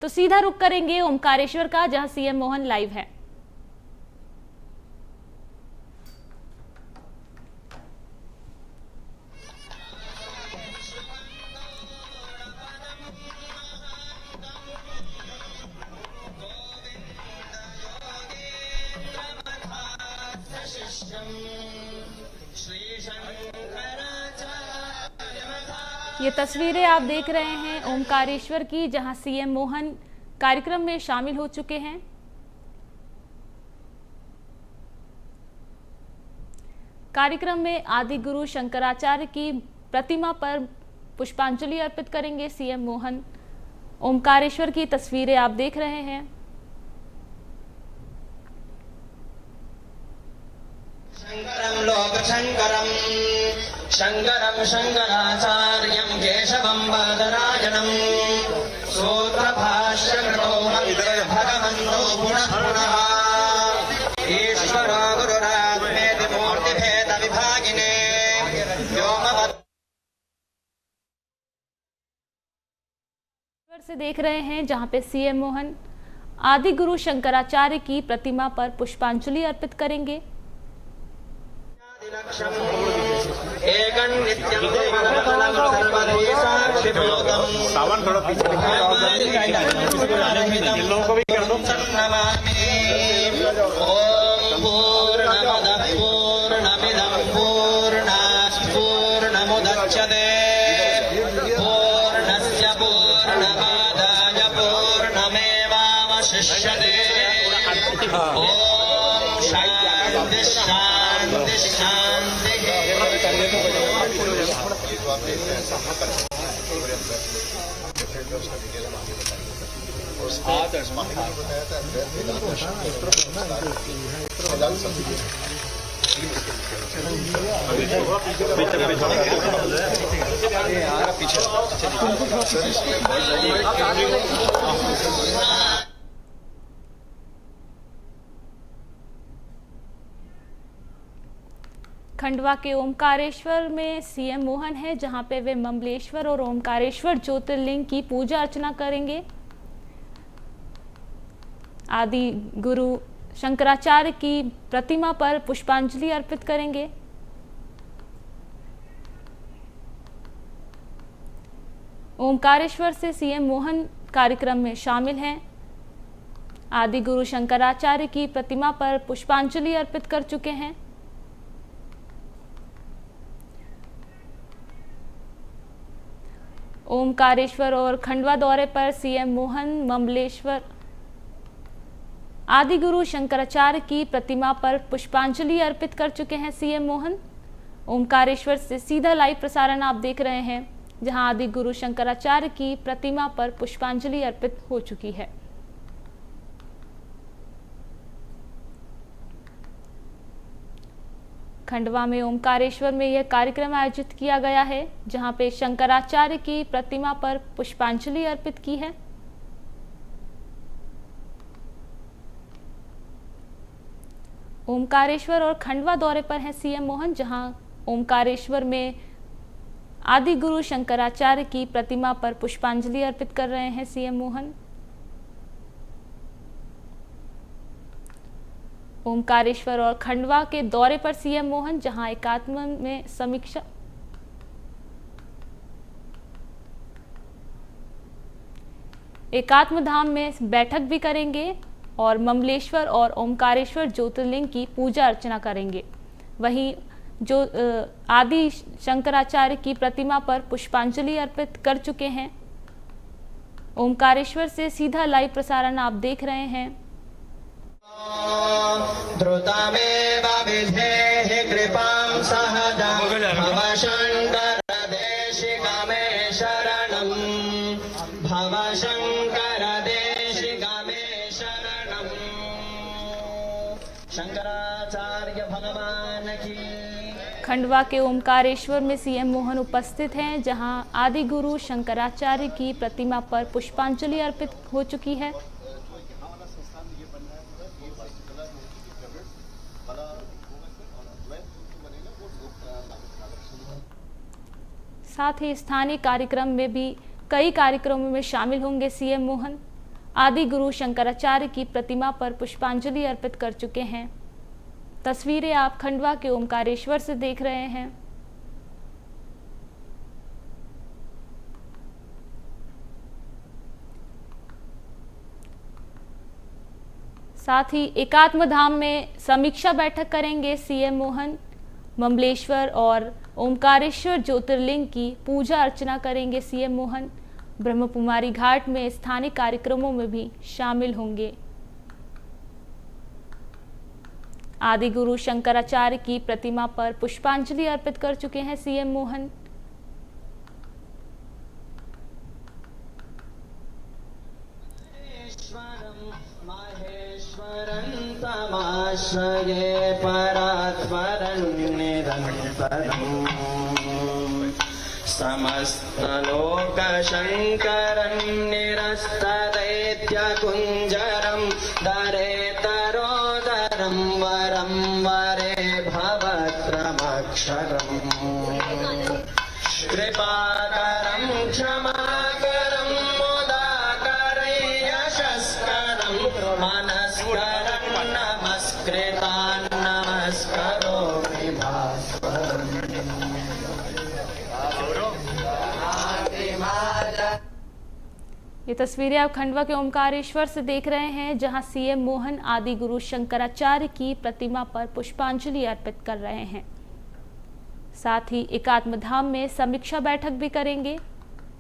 तो सीधा रुख करेंगे ओमकारेश्वर का, जहां सीएम मोहन लाइव है। ये तस्वीरें आप देख रहे हैं ओमकारेश्वर की, जहां सीएम मोहन कार्यक्रम में शामिल हो चुके हैं। कार्यक्रम में आदि गुरु शंकराचार्य की प्रतिमा पर पुष्पांजलि अर्पित करेंगे सीएम मोहन। ओमकारेश्वर की तस्वीरें आप देख रहे हैं। शंकरं लोकशंकरं शंकरं शंकराचार्यं केशवं बादरायणं सूत्रभाष्यकृतो वन्दे भगवन्तो पुनः पुनः ईश्वरो गुरुरात्मेति मूर्तिभेदविभागिने से देख रहे हैं, जहां पे सीएम मोहन आदि गुरु शंकराचार्य की प्रतिमा पर पुष्पांजलि अर्पित करेंगे। सावन थोड़ा पीछे लोगों को भी कर दो। ओम पूर्णमदः पूर्णमिदं पूर्णात् पूर्णमुदच्यते पूर्णस्य पूर्णमादाय पूर्णमेवावशिष्यते। ओम शांति शांति शांति। खंडवा के ओमकारेश्वर में सीएम मोहन है, जहां पे वे ममलेश्वर और ओमकारेश्वर ज्योतिर्लिंग की पूजा अर्चना करेंगे। आदि गुरु शंकराचार्य की प्रतिमा पर पुष्पांजलि अर्पित करेंगे। ओमकारेश्वर से सीएम मोहन कार्यक्रम में शामिल हैं। आदि गुरु शंकराचार्य की प्रतिमा पर पुष्पांजलि अर्पित कर चुके हैं। ओमकारेश्वर और खंडवा दौरे पर सीएम मोहन ममलेश्वर आदि गुरु शंकराचार्य की प्रतिमा पर पुष्पांजलि अर्पित कर चुके हैं सीएम मोहन। ओमकारेश्वर से सीधा लाइव प्रसारण आप देख रहे हैं, जहां आदि गुरु शंकराचार्य की प्रतिमा पर पुष्पांजलि अर्पित हो चुकी है। खंडवा में ओमकारेश्वर में यह कार्यक्रम आयोजित किया गया है, जहां पे शंकराचार्य की प्रतिमा पर पुष्पांजलि अर्पित की है। ओमकारेश्वर और खंडवा दौरे पर है सीएम मोहन, जहां ओमकारेश्वर में आदि गुरु शंकराचार्य की प्रतिमा पर पुष्पांजलि अर्पित कर रहे हैं सीएम मोहन। ओमकारेश्वर और खंडवा के दौरे पर सीएम मोहन, जहां एकात्म में समीक्षा एकात्म धाम में बैठक भी करेंगे और ममलेश्वर और ओमकारेश्वर ज्योतिर्लिंग की पूजा अर्चना करेंगे। वहीं जो आदि शंकराचार्य की प्रतिमा पर पुष्पांजलि अर्पित कर चुके हैं। ओमकारेश्वर से सीधा लाइव प्रसारण आप देख रहे हैं। द्रुतमेव विधेहि कृपां सहजं भव शंकर देशिका मे शरणं भव शंकर देशिका मे शरणं। शंकराचार्य भगवान की। खंडवा के ओमकारेश्वर में सीएम मोहन उपस्थित हैं, जहां आदि गुरु शंकराचार्य की प्रतिमा पर पुष्पांजलि अर्पित हो चुकी है। साथ ही स्थानीय कार्यक्रम में भी कई कार्यक्रमों में शामिल होंगे सीएम मोहन। आदि गुरु शंकराचार्य की प्रतिमा पर पुष्पांजलि अर्पित कर चुके हैं। तस्वीरें आप खंडवा के ओमकारेश्वर से देख रहे हैं। साथ ही एकात्म धाम में समीक्षा बैठक करेंगे सीएम मोहन। ममलेश्वर और ओमकारेश्वर ज्योतिर्लिंग की पूजा अर्चना करेंगे सीएम मोहन। ब्रह्मकुमारी घाट में स्थानीय कार्यक्रमों में भी शामिल होंगे। आदि गुरु शंकराचार्य की प्रतिमा पर पुष्पांजलि अर्पित कर चुके हैं सीएम मोहन। तमाश्रये परात्परं निरन्तरम् समस्तलोकशङ्करं निरस्तदैत्यकुञ्जरं दरेतरोदरं वरं वरे भवत्रमक्षरम् कृपाकरं क्षमाकरं मुदाकरं यशस्करं मनस्करं नमस्कृतान् नमस्करोमि भास्वरम्। ये तस्वीरें आप खंडवा के ओमकारेश्वर से देख रहे हैं, जहां सीएम मोहन आदि गुरु शंकराचार्य की प्रतिमा पर पुष्पांजलि अर्पित कर रहे हैं। साथ ही एकात्म धाम में समीक्षा बैठक भी करेंगे।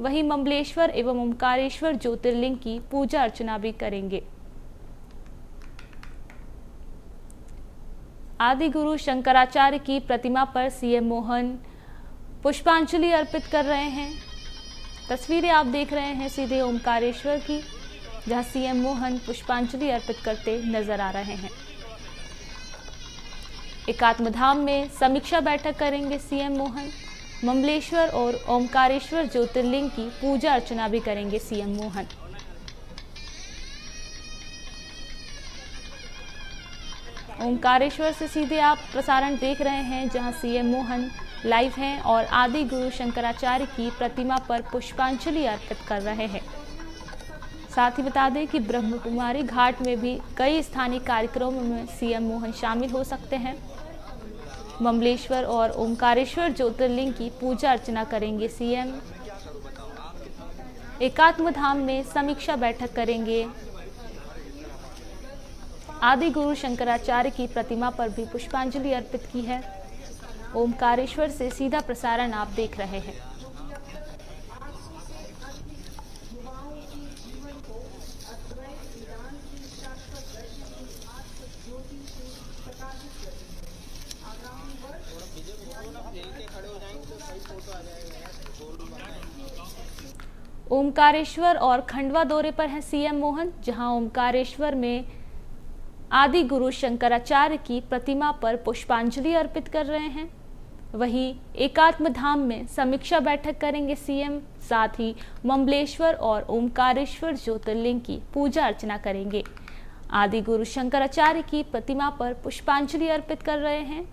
वहीं ममलेश्वर एवं ओमकारेश्वर ज्योतिर्लिंग की पूजा अर्चना भी करेंगे। आदि गुरु शंकराचार्य की प्रतिमा पर सीएम मोहन पुष्पांजलि अर्पित कर रहे हैं। तस्वीरें आप देख रहे हैं सीधे ओमकारेश्वर की, जहां सीएम मोहन पुष्पांजलि अर्पित करते नजर आ रहे हैं। एकात्म धाम में समीक्षा बैठक करेंगे सीएम मोहन। ममलेश्वर और ओमकारेश्वर ज्योतिर्लिंग की पूजा अर्चना भी करेंगे सीएम मोहन। ओमकारेश्वर से सीधे आप प्रसारण देख रहे हैं, जहां सीएम मोहन लाइव हैं और आदि गुरु शंकराचार्य की प्रतिमा पर पुष्पांजलि अर्पित कर रहे हैं। साथ ही बता दें कि ब्रह्मकुमारी घाट में भी कई स्थानीय कार्यक्रमों में सीएम मोहन शामिल हो सकते हैं। ममलेश्वर और ओमकारेश्वर ज्योतिर्लिंग की पूजा अर्चना करेंगे सीएम। एकात्म धाम में समीक्षा बैठक करेंगे। आदि गुरु शंकराचार्य की प्रतिमा पर भी पुष्पांजलि अर्पित की है। ओमकारेश्वर से सीधा प्रसारण आप देख रहे हैं। ओमकारेश्वर और खंडवा दौरे पर हैं सीएम मोहन, जहां ओमकारेश्वर में आदि गुरु शंकराचार्य की प्रतिमा पर पुष्पांजलि अर्पित कर रहे हैं। वहीं एकात्म धाम में समीक्षा बैठक करेंगे सीएम। साथ ही ममलेश्वर और ओमकारेश्वर ज्योतिर्लिंग की पूजा अर्चना करेंगे। आदि गुरु शंकराचार्य की प्रतिमा पर पुष्पांजलि अर्पित कर रहे हैं।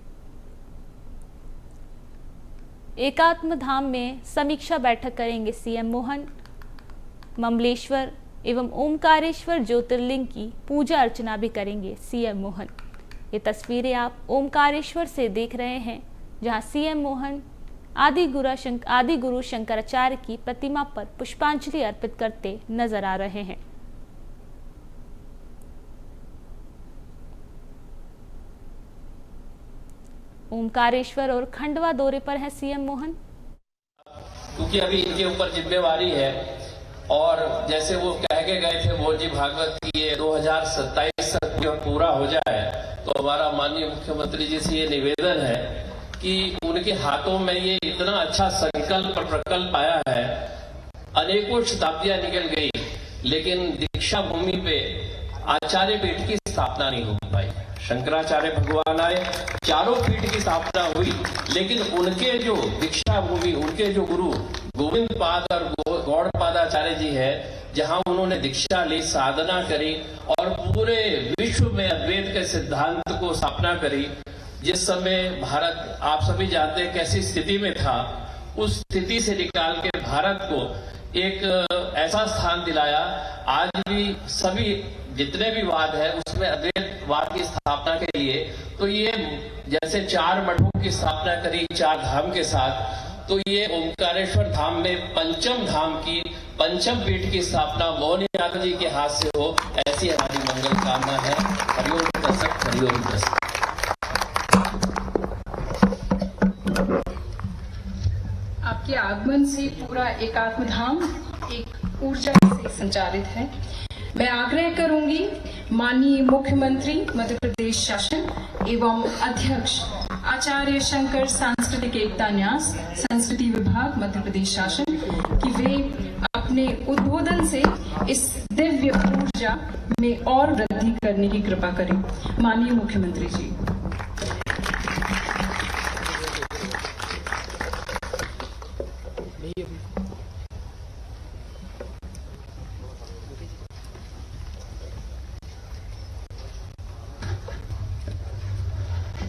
एकात्म धाम में समीक्षा बैठक करेंगे सीएम मोहन। ममलेश्वर एवं ओमकारेश्वर ज्योतिर्लिंग की पूजा अर्चना भी करेंगे सीएम मोहन। ये तस्वीरें आप ओमकारेश्वर से देख रहे हैं, जहां सीएम मोहन आदि गुरु शंकराचार्य की प्रतिमा पर पुष्पांजलि अर्पित करते नजर आ रहे हैं। ओमकारेश्वर और खंडवा दौरे पर है सीएम मोहन। क्योंकि अभी इनके ऊपर जिम्मेवारी है और जैसे वो कह के गए थे मोहन जी भागवत की ये 2027 तक जब पूरा हो जाए, तो हमारा माननीय मुख्यमंत्री जी से ये निवेदन है कि उनके हाथों में ये इतना अच्छा संकल्प प्रकल्प आया है। अनेकों शताब्दियां निकल गई, लेकिन दीक्षा भूमि पे आचार्य पीठ की स्थापना नहीं हो पाई। शंकराचार्य भगवान आए, चारों पीठ की स्थापना हुई, लेकिन उनके जो दीक्षा भूमि, उनके जो गुरु गोविंद पाद और गौड़पादाचार्य जी है, जहां उन्होंने दीक्षा ली, साधना करी और पूरे विश्व में अद्वैत के सिद्धांत को स्थापना करी। जिस समय भारत, आप सभी जानते हैं कैसी स्थिति में था, उस स्थिति से निकाल के भारत को एक ऐसा स्थान दिलाया। आज भी सभी जितने भी वाद है उसमें अद्वैतवाद की स्थापना के लिए, तो ये जैसे 4 मठों की स्थापना करी 4 धाम के साथ, तो ये ओंकारेश्वर धाम में पंचम धाम की पंचम पीठ की स्थापना मोहन यादव जी के हाथ से हो, ऐसी हमारी मंगल कामना है। हरिओम दर्शक, हरिओम दर्शक। आपके आगमन से पूरा एकात्म धाम एक ऊर्जा से संचालित है। मैं आग्रह करूंगी माननीय मुख्यमंत्री मध्य प्रदेश शासन एवं अध्यक्ष आचार्य शंकर सांस्कृतिक एकता न्यास संस्कृति विभाग मध्य प्रदेश शासन कि वे अपने उद्बोधन से इस दिव्य ऊर्जा में और वृद्धि करने की कृपा करें। माननीय मुख्यमंत्री जी।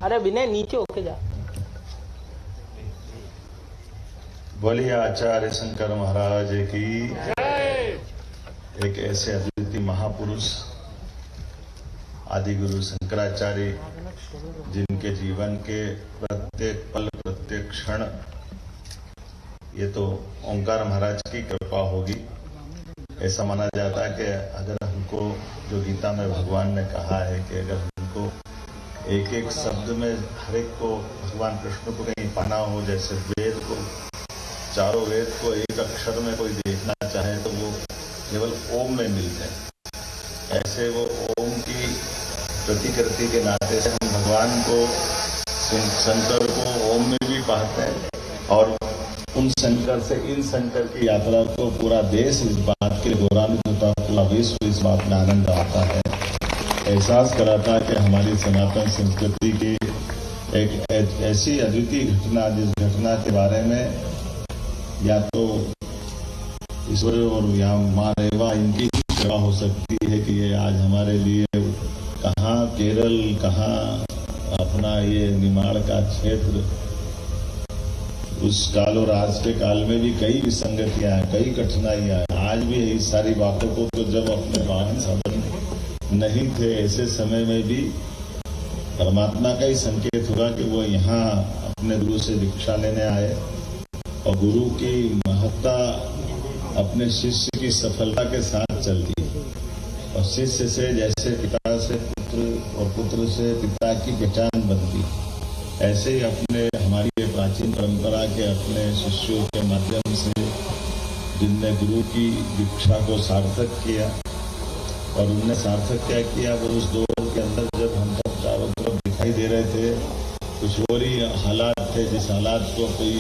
अरे विनय नीचे होके जा। बोलिए आचार्य शंकर महाराज की एक ऐसे अद्वितीय महापुरुष आदि गुरु शंकराचार्य, जिनके जीवन के प्रत्येक पल प्रत्येक क्षण ये तो ओंकार महाराज की कृपा होगी। ऐसा माना जाता है कि अगर हमको, जो गीता में भगवान ने कहा है कि अगर हमको एक एक शब्द में हर एक को भगवान कृष्ण को कहीं पाना हो, जैसे वेद को, चारों वेद को एक अक्षर में कोई देखना चाहे तो वो केवल ओम में मिलते हैं। ऐसे वो ओम की प्रतिकृति के नाते से हम भगवान को, शंकर को ओम में भी पाते हैं। और उन शंकर से इन शंकर की यात्रा को पूरा देश इस बात के गौरवान्वित होता, पूरा विश्व इस बात में आनंद आता है, एहसास कराता है कि हमारी सनातन संस्कृति की एक ऐसी अद्वितीय घटना, जिस घटना के बारे में या तो ईश्वर और या माँ रेवा इनकी कृपा हो सकती है कि ये आज हमारे लिए कहाँ केरल, कहाँ अपना ये निमाड़ का क्षेत्र, उस काल और आज के काल में भी कई विसंगतियां हैं, कई कठिनाइयां हैं। आज भी इस सारी बातों को तो जब अपने वाहन साधन नहीं थे, ऐसे समय में भी परमात्मा का ही संकेत हुआ कि वो यहाँ अपने गुरु से दीक्षा लेने आए और गुरु की महत्ता अपने शिष्य की सफलता के साथ चलती है। और शिष्य से जैसे पिता से पुत्र और पुत्र से पिता की पहचान बनती, ऐसे ही अपने हमारी प्राचीन परंपरा के अपने शिष्यों के माध्यम से जिनने गुरु की दीक्षा को सार्थक किया, और उनने सार्थक क्या किया, वो उस दौर के अंदर जब हम सब चारों तरफ दिखाई दे रहे थे, कुछ और ही हालात थे, जिस हालात को कोई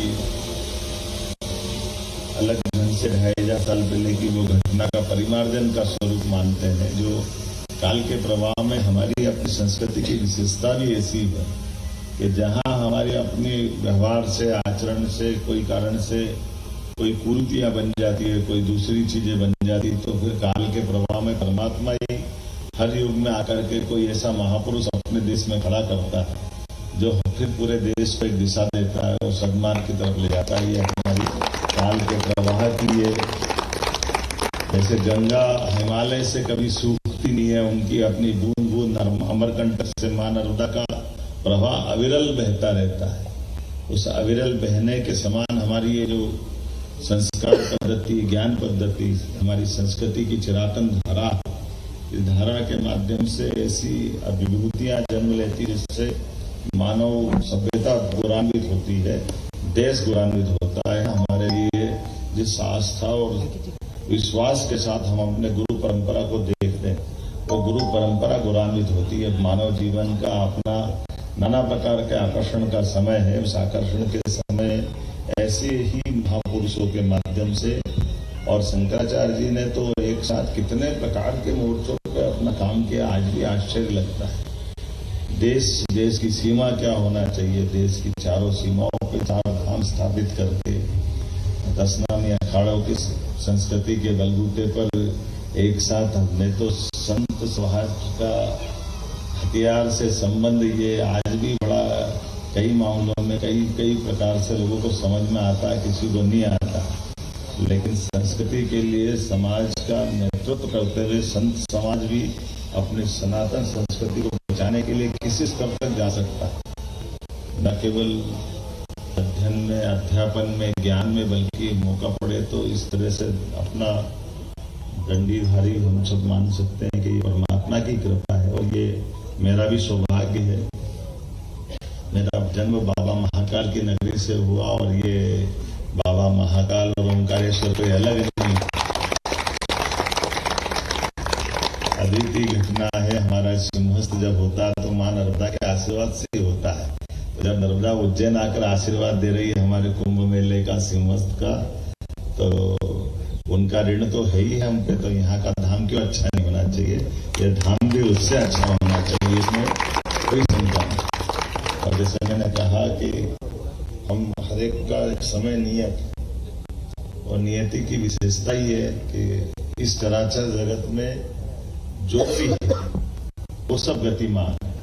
अलग ढंग से ढाई जा साल पहले की वो घटना का परिमार्जन का स्वरूप मानते हैं, जो काल के प्रवाह में हमारी अपनी संस्कृति की विशेषता भी ऐसी है कि जहाँ हमारी अपनी व्यवहार से, आचरण से, कोई कारण से कोई कुरीतियां बन जाती है, कोई दूसरी चीजें बन जाती, तो फिर काल के प्रवाह में परमात्मा ही हर युग में आकर के कोई ऐसा महापुरुष अपने देश में खड़ा करता है, जो फिर पूरे देश को एक दिशा देता है और सन्मान की तरफ ले जाता है। ये हमारी काल के प्रवाह की ये, जैसे गंगा हिमालय से कभी सूखती नहीं है, उनकी अपनी बूंद बूंद अमरकंटक से मां नर्मदा का प्रवाह अविरल बहता रहता है। उस अविरल बहने के समान हमारी ये जो संस्कार पद्धति, ज्ञान पद्धति, हमारी संस्कृति की चिरातन धारा, इस धारा के माध्यम से ऐसी अभिभूतियां जन्म लेती जिससे मानव सभ्यता गौरवान्वित होती है, देश गौरवान्वित होता है। हमारे लिए जिस आस्था और विश्वास के साथ हम अपने गुरु परंपरा को देखते हैं, वो गुरु परंपरा गौरवान्वित होती है। मानव जीवन का अपना नाना प्रकार के आकर्षण का समय है। उस आकर्षण के समय ऐसे ही महापुरुषों के माध्यम से, और शंकराचार्य जी ने तो एक साथ कितने प्रकार के मोर्चों पर अपना काम किया, आज भी आश्चर्य लगता है। देश की सीमा क्या होना चाहिए, देश की चारों सीमाओं पे 4 धाम स्थापित करके 10 नामी अखाड़ों की संस्कृति के बलबूते पर एक साथ हमने तो संत स्वभाव का हथियार से संबंध, ये आज भी बड़ा कई मामलों में कई प्रकार से लोगों को समझ में आता है, किसी को नहीं आता। लेकिन संस्कृति के लिए समाज का नेतृत्व करते हुए संत समाज भी अपनी सनातन संस्कृति को बचाने के लिए किसी स्तर तक जा सकता है। न केवल अध्ययन में, अध्यापन में, ज्ञान में, बल्कि मौका पड़े तो इस तरह से अपना दंडीधारी हम सब मान सकते हैं कि ये परमात्मा की कृपा है। और ये मेरा भी सौभाग्य है, मेरा जन्म बाबा महाकाल की नगरी से हुआ और ये बाबा महाकाल और ओंकारेश्वर कोई अलग नहीं, अद्वितीय घटना है। हमारा सिंहस्थ जब होता है तो मां नर्मदा के आशीर्वाद से ही होता है। तो जब नर्मदा उज्जैन आकर आशीर्वाद दे रही है हमारे कुंभ मेले का, सिंहस्थ का, तो उनका ऋण तो है ही हम पे। तो यहाँ का धाम क्यों अच्छा नहीं होना चाहिए? ये धाम भी उससे अच्छा होना चाहिए, इसमें कोई शंका नहीं। और जैसे मैंने कहा कि हम हर एक का एक समय नियत, और नियति की विशेषता ही है कि इस चराचर जगत में जो भी है वो सब गतिमान है।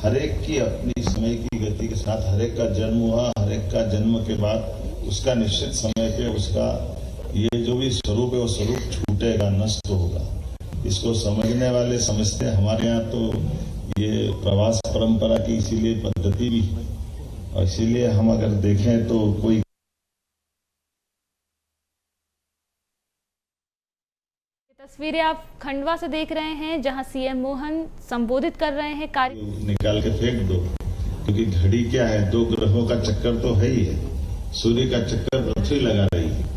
हर एक की अपनी समय की गति के साथ हर एक का जन्म हुआ, हर एक का जन्म के बाद उसका निश्चित समय पे उसका ये जो भी स्वरूप है वो स्वरूप छूटेगा, नष्ट होगा। इसको समझने वाले समझते हैं। हमारे यहाँ तो ये प्रवास परंपरा की इसीलिए पद्धति भी है, और इसीलिए हम अगर देखें तो कोई तस्वीरें आप खंडवा से देख रहे हैं, जहां सीएम मोहन संबोधित कर रहे हैं कार्य निकाल के फेंक दो, क्योंकि घड़ी क्या है, 2 ग्रहों का चक्कर तो है ही है। सूर्य का चक्कर पृथ्वी लगा रही है,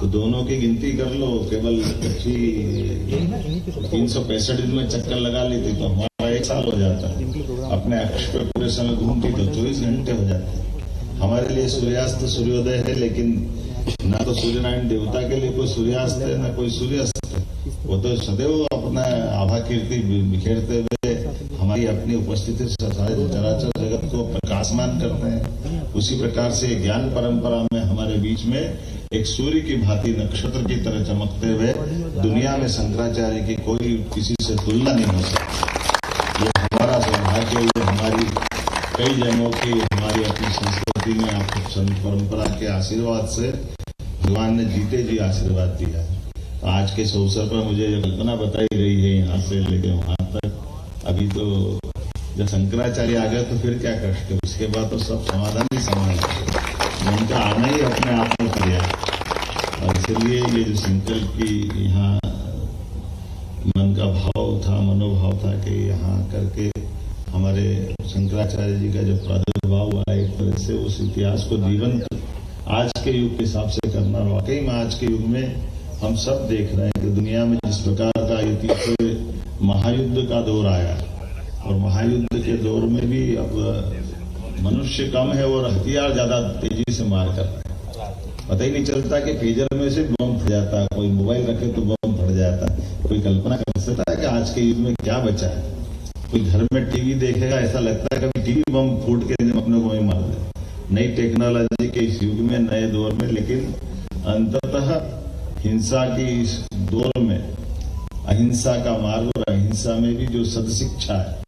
तो दोनों की गिनती कर लो। केवल पृथ्वी 365 दिन में चक्कर लगा लेती तो हमारा 1 साल हो जाता है। अपने अक्ष पे पूरे समय घूमती तो 24 घंटे हो जाते हैं। हमारे लिए सूर्यास्त सूर्योदय है, लेकिन ना तो सूर्यनारायण देवता के लिए कोई सूर्यास्त है, ना कोई सूर्यास्त है। वो तो सदैव अपना आभा कीर्ति बिखेरते हुए हमारी अपनी उपस्थिति से सारे चराचर जगत को प्रकाशमान करते हैं। उसी प्रकार से ज्ञान परंपरा में हमारे बीच में एक सूर्य की भांति नक्षत्र की तरह चमकते हुए दुनिया में शंकराचार्य की कोई किसी से तुलना नहीं हो सकती। ये हमारा सौभाग्य, ये हमारी कई जन्मों की हमारी अपनी संस्कृति में आपको संत परंपरा के आशीर्वाद से भगवान ने जीते जी आशीर्वाद दिया है। तो आज के इस अवसर पर मुझे ये कल्पना बताई गई है यहाँ से लेके वहां तक। अभी तो जब शंकराचार्य आ गए तो फिर क्या कष्ट है, उसके बाद तो सब समाधान ही समान है। उनका आना ही अपने आप में किया, और इसलिए ये जो संकल्प की यहाँ मन का भाव था, मनोभाव था कि यहाँ करके हमारे शंकराचार्य जी का जो प्रादुर्भाव हुआ, एक तरह से उस इतिहास को जीवंत आज के युग के हिसाब से करना। वाकई में आज के युग में हम सब देख रहे हैं कि दुनिया में जिस प्रकार का इतिहास महायुद्ध का दौर आया, और महायुद्ध के दौर में भी अब मनुष्य कम है और हथियार ज्यादा तेजी से मार कर रहे हैं। पता ही नहीं चलता कि पेजर में से बम फट जाता है, कोई मोबाइल रखे तो बम फट जाता है। कोई कल्पना कर सकता है कि आज के युग में क्या बचा है? कोई घर में टीवी देखेगा, ऐसा लगता है कभी टीवी बम फूट के अपने को ही मार दे। नई टेक्नोलॉजी के इस युग में, नए दौर में, लेकिन अंततः हिंसा की इस दौर में अहिंसा का मार्ग, और अहिंसा में भी जो सदशिक्षा है,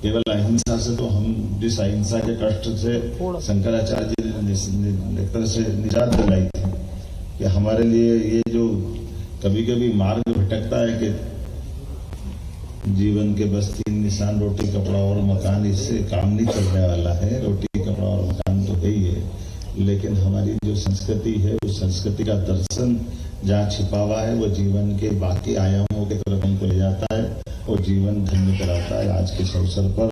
केवल अहिंसा से तो हम जिस अहिंसा के कष्ट से शंकराचार्य जी ने एक तरह से निजात दिलाई थी कि हमारे लिए ये जो कभी कभी मार्ग भटकता है कि जीवन के बस 3 निशान, रोटी कपड़ा और मकान, इससे काम नहीं चलने वाला है। रोटी कपड़ा और मकान तो है ही है, लेकिन हमारी जो संस्कृति है उस संस्कृति का दर्शन जहाँ छिपा हुआ है वो जीवन के बाकी आयामों की तरफ हमको ले जाता है और जीवन धन्य कराता है। आज के इस अवसर पर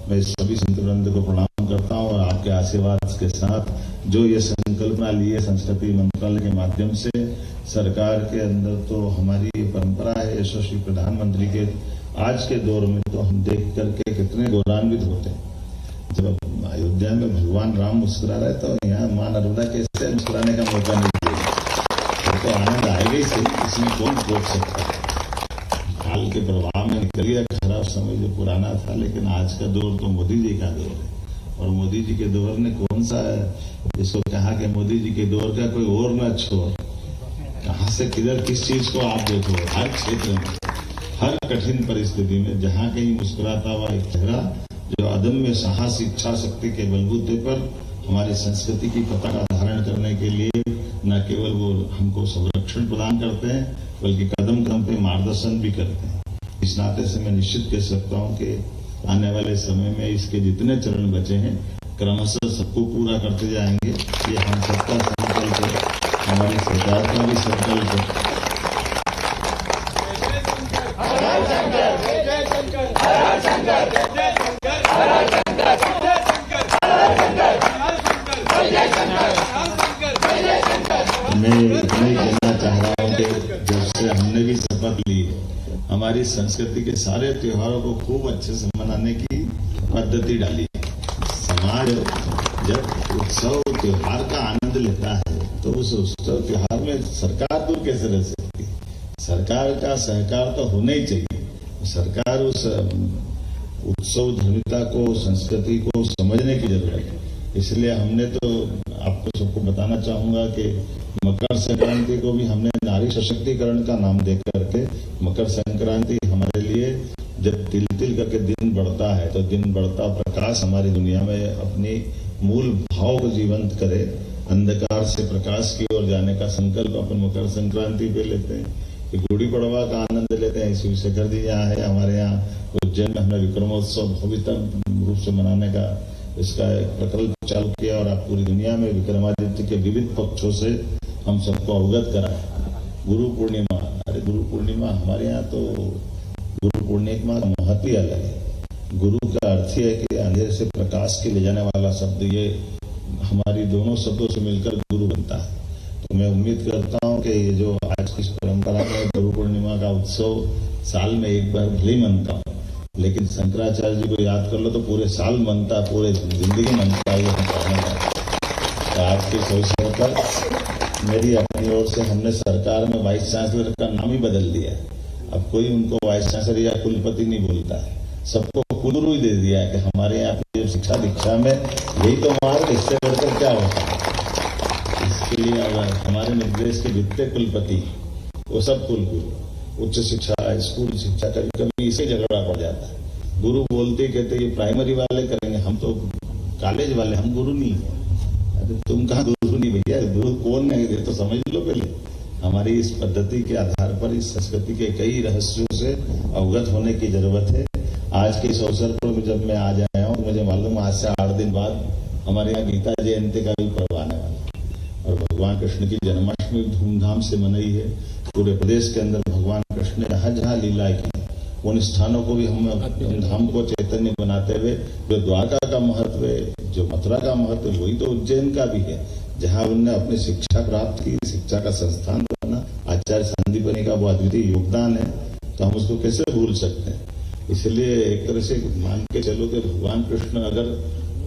मैं सभी संतवृंद को प्रणाम करता हूँ, और आपके आशीर्वाद के साथ जो ये संकल्पना ली है संस्कृति मंत्रालय के माध्यम से, सरकार के अंदर तो हमारी परंपरा है। यशस्वी प्रधानमंत्री के आज के दौर में तो हम देख करके कितने गौरवान्वित होते हैं। जब अयोध्या में भगवान राम मुस्कुरा रहे तो यहाँ मां नर्मदा कैसे मुस्कुराने का मौका नहीं दिया, तो आनंद आएगा ही सही, इसमें कौन रोक सकता है। काल के प्रभाव में निकल गया खराब समय जो पुराना था, लेकिन आज का दौर तो मोदी जी का दौर है, और मोदी जी के दौर ने कौन सा जिसको कहा कि मोदी जी के दौर का कोई और न छोड़, कहां से किधर किस चीज को आप देखो, हर क्षेत्र में, हर कठिन परिस्थिति में जहां कहीं मुस्कुराता हुआ एक चेहरा जो अदम्य साहस, इच्छा शक्ति के बलबूते पर हमारी संस्कृति की पताका धारण करने के लिए न केवल वो हमको संरक्षण प्रदान करते हैं बल्कि कदम कदम पे मार्गदर्शन भी करते हैं। इस नाते से मैं निश्चित कह सकता हूं कि आने वाले समय में इसके जितने चरण बचे हैं क्रमशः सबको पूरा करते जाएंगे। ये हम सबका संकल्प है, हमारी सरकार का भी संकल्प है। मैं इतना ही कहना चाह रहा हूं कि जब से हमने भी शपथ ली है, हमारी संस्कृति के सारे त्योहारों को खूब अच्छे से मनाने की पद्धति डाली है। समाज जब उत्सव त्योहार का आनंद लेता है तो उस उत्सव त्योहार में सरकार दूर कैसे रह सकती है? सरकार का सहकार तो होना ही चाहिए। सरकार उस उत्सव धर्मिता को, संस्कृति को समझने की जरूरत है। इसलिए हमने तो आपको सबको बताना चाहूंगा कि मकर संक्रांति को भी हमने नारी सशक्तिकरण का नाम दे करके, मकर संक्रांति हमारे लिए जब तिल तिल करके दिन बढ़ता है तो दिन बढ़ता प्रकाश हमारी दुनिया में अपनी मूल भाव को जीवंत करे, अंधकार से प्रकाश की ओर जाने का संकल्प अपन मकर संक्रांति पे लेते हैं। गुड़ी पड़वा का आनंद लेते हैं। शिवशेखर जी यहाँ है, हमारे यहाँ उज्जैन में हमने विक्रमोत्सव भव्य रूप से मनाने का इसका एक प्रकल्प चालू किया और आप पूरी दुनिया में विक्रमादित्य के विविध पक्षों से हम सबको अवगत कराए। गुरु पूर्णिमा, अरे गुरु पूर्णिमा हमारे यहाँ तो गुरु पूर्णिमा का महत्व ही अलग है। गुरु का अर्थ ही है कि अंधेरे से प्रकाश के ले जाने वाला शब्द, ये हमारी दोनों शब्दों से मिलकर गुरु बनता है। तो मैं उम्मीद करता हूँ कि ये जो आज की परंपरा में गुरु पूर्णिमा का उत्सव साल में एक बार भले ही मनता हूँ, लेकिन शंकराचार्य जी को याद कर लो तो पूरे साल मनता, पूरे जिंदगी मनता है। हम कहना चाहते हैं आज के इस अवसर पर मेरी अपनी ओर से हमने सरकार में वाइस चांसलर का नाम ही बदल दिया है। अब कोई उनको वाइस चांसलर या कुलपति नहीं बोलता है, सबको कुलगुरु ही दे दिया है कि हमारे यहाँ की शिक्षा दीक्षा में यही तो मार्ग, इससे बढ़कर क्या होता है। इसके लिए अगर हमारे निर्देश के जितने कुलपति वो सब कुलगुरु, उच्च शिक्षा, स्कूल शिक्षा, कभी कभी इसे झगड़ा पड़ जाता है। गुरु बोलते कहते ये प्राइमरी वाले करेंगे, हम तो कॉलेज वाले, हम गुरु नहीं है। अरे तुम कहाँ गुरु नहीं भैया, गुरु कौन है ये तो समझ लो पहले। हमारी इस पद्धति के आधार पर इस संस्कृति के कई रहस्यों से अवगत होने की जरूरत है। आज के इस अवसर पर जब मैं आज आया हूँ, मुझे मालूम आज से 8 दिन बाद हमारे यहाँ गीता जयंती का भी पर्व आने वाला है और भगवान कृष्ण की जन्माष्टमी धूमधाम से मनाई है। पूरे प्रदेश के अंदर भगवान कृष्ण ने जहाँ जहाँ लीला की, उन स्थानों को भी हम धूमधाम को चैतन्य बनाते हुए, जो द्वारका का महत्व है, जो मथुरा का महत्व है, वही तो उज्जैन का भी है, जहाँ उनने अपनी शिक्षा प्राप्त की, शिक्षा का संस्थान बना। आचार्य संदीपनी का वो अद्वितीय योगदान है, तो हम उसको कैसे भूल सकते हैं। इसलिए एक तरह से मान के चलो कि भगवान कृष्ण अगर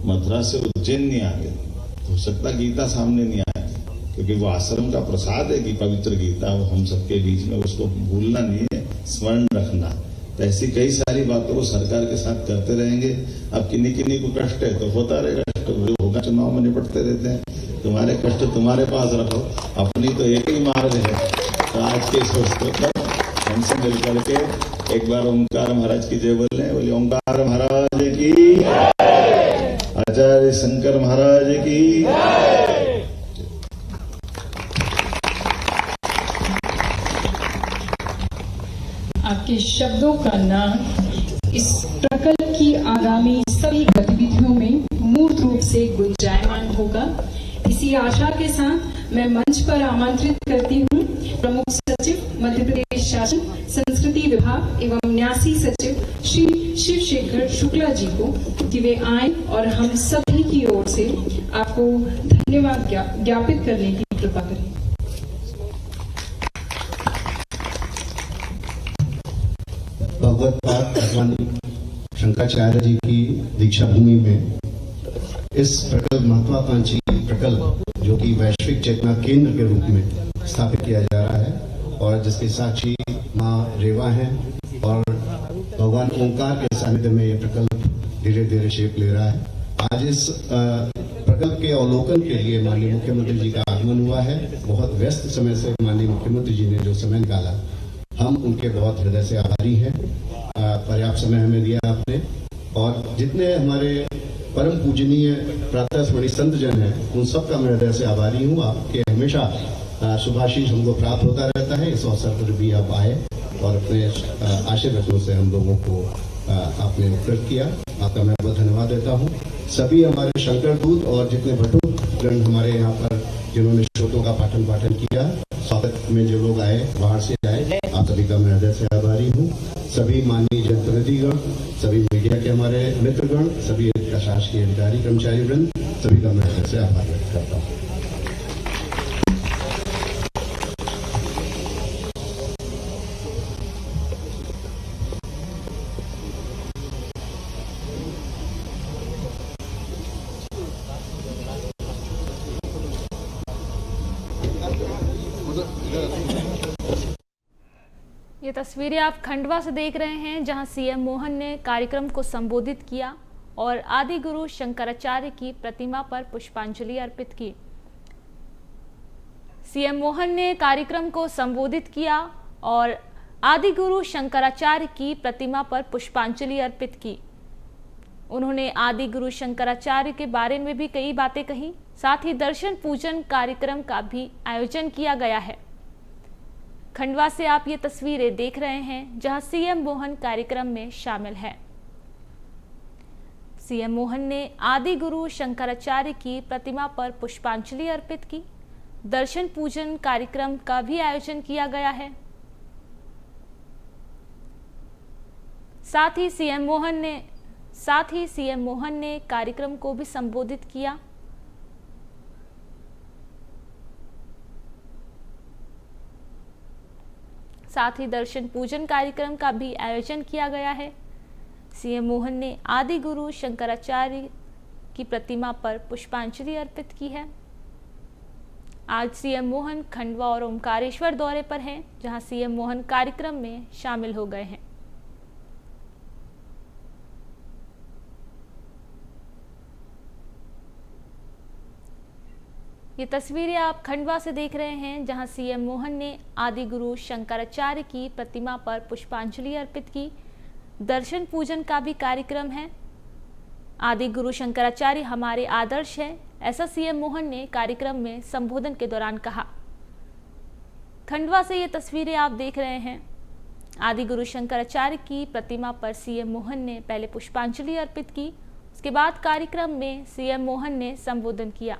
मथुरा से उज्जैन नहीं आ गए तो हो सकता गीता सामने नहीं आएगी, क्योंकि वो आश्रम का प्रसाद है कि पवित्र गीता, वो हम सबके बीच में, उसको भूलना नहीं है, स्मरण रखना। तो ऐसी कई सारी बातों को सरकार के साथ करते रहेंगे। अब किन्हीं किन्हीं को कष्ट है तो होता रहेगा, कष्ट होगा, चुनाव में निपटते रहते हैं। तुम्हारे कष्ट तुम्हारे पास रखो, अपनी तो एक ही मार्ग है। तो आज के इस अवसर पर हमसे मिल करके एक बार ओंकार महाराज की जय बोले ओंकार महाराज की, आचार्य शंकर महाराज की। आपके शब्दों का नाम इस प्रकल्प की आगामी सभी गतिविधियों में मूर्त रूप से गुंजायमान होगा। इसी आशा के साथ मैं मंच पर आमंत्रित करती हूँ प्रमुख सचिव मध्य प्रदेश शासन संस्कृति विभाग एवं न्यासी सचिव श्री शिवशेखर शुक्ला जी को कि वे आए और हम सभी की ओर से आपको धन्यवाद ज्ञापित करने की कृपा करें। भगवत पाद भगवान शंकराचार्य जी की दीक्षा भूमि में इस प्रकल्प महत्वाकांक्षी प्रकल्प जो कि वैश्विक चेतना केंद्र के रूप में स्थापित किया जा रहा है और जिसके साक्षी माँ रेवा हैं और भगवान ओंकार के सानिध्य में यह प्रकल्प धीरे धीरे शेप ले रहा है। आज इस प्रकल्प के अवलोकन के लिए माननीय मुख्यमंत्री जी का आगमन हुआ है। बहुत व्यस्त समय से माननीय मुख्यमंत्री जी ने जो समय निकाला, हम उनके बहुत हृदय से आभारी हैं। पर्याप्त समय हमें दिया आपने और जितने हमारे परम पूजनीय प्रातः स्मरणीय संत जन हैं, उन सब का मैं हृदय से आभारी हूँ। आपके हमेशा शुभाशीष हमको प्राप्त होता रहता है। इस अवसर पर भी आप आए और अपने आशीर्वादों से हम लोगों को आपने उपकृत किया। आपका मैं बहुत धन्यवाद देता हूँ। सभी हमारे शंकर दूत और जितने भटूगण हमारे यहाँ पर जिन्होंने श्लोकों का पाठन किया, स्वागत में जो लोग आए बाहर से आए, आप सभी का मैं हृदय से आभारी हूँ। सभी माननीय जनप्रतिनिधिगण, सभी मीडिया के हमारे मित्रगण, सभी प्रशासकीय अधिकारी कर्मचारी वृंद, सभी का मैं हृदय से आभार व्यक्त करता हूँ। ये तस्वीरें आप खंडवा से देख रहे हैं, जहां सीएम मोहन ने कार्यक्रम को संबोधित किया और आदि गुरु शंकराचार्य की प्रतिमा पर पुष्पांजलि अर्पित की। सीएम मोहन ने कार्यक्रम को संबोधित किया और आदि गुरु शंकराचार्य की प्रतिमा पर पुष्पांजलि अर्पित की। उन्होंने आदि गुरु शंकराचार्य के बारे में भी कई बातें कही। साथ ही दर्शन पूजन कार्यक्रम का भी आयोजन किया गया है। खंडवा से आप ये तस्वीरें देख रहे हैं, जहां सीएम मोहन कार्यक्रम में शामिल है। सीएम मोहन ने आदि गुरु शंकराचार्य की प्रतिमा पर पुष्पांजलि अर्पित की। दर्शन पूजन कार्यक्रम का भी आयोजन किया गया है। साथ ही सीएम मोहन ने कार्यक्रम को भी संबोधित किया। साथ ही दर्शन पूजन कार्यक्रम का भी आयोजन किया गया है। सीएम मोहन ने आदि गुरु शंकराचार्य की प्रतिमा पर पुष्पांजलि अर्पित की है। आज सीएम मोहन खंडवा और ओमकारेश्वर दौरे पर हैं, जहां सीएम मोहन कार्यक्रम में शामिल हो गए हैं। ये तस्वीरें आप खंडवा से देख रहे हैं, जहां सीएम मोहन ने आदि गुरु शंकराचार्य की प्रतिमा पर पुष्पांजलि अर्पित की। दर्शन पूजन का भी कार्यक्रम है। आदि गुरु शंकराचार्य हमारे आदर्श है, ऐसा सीएम मोहन ने कार्यक्रम में संबोधन के दौरान कहा। खंडवा से ये तस्वीरें आप देख रहे हैं। आदि गुरु शंकराचार्य की प्रतिमा पर सीएम मोहन ने पहले पुष्पांजलि अर्पित की, उसके बाद कार्यक्रम में सीएम मोहन ने संबोधन किया।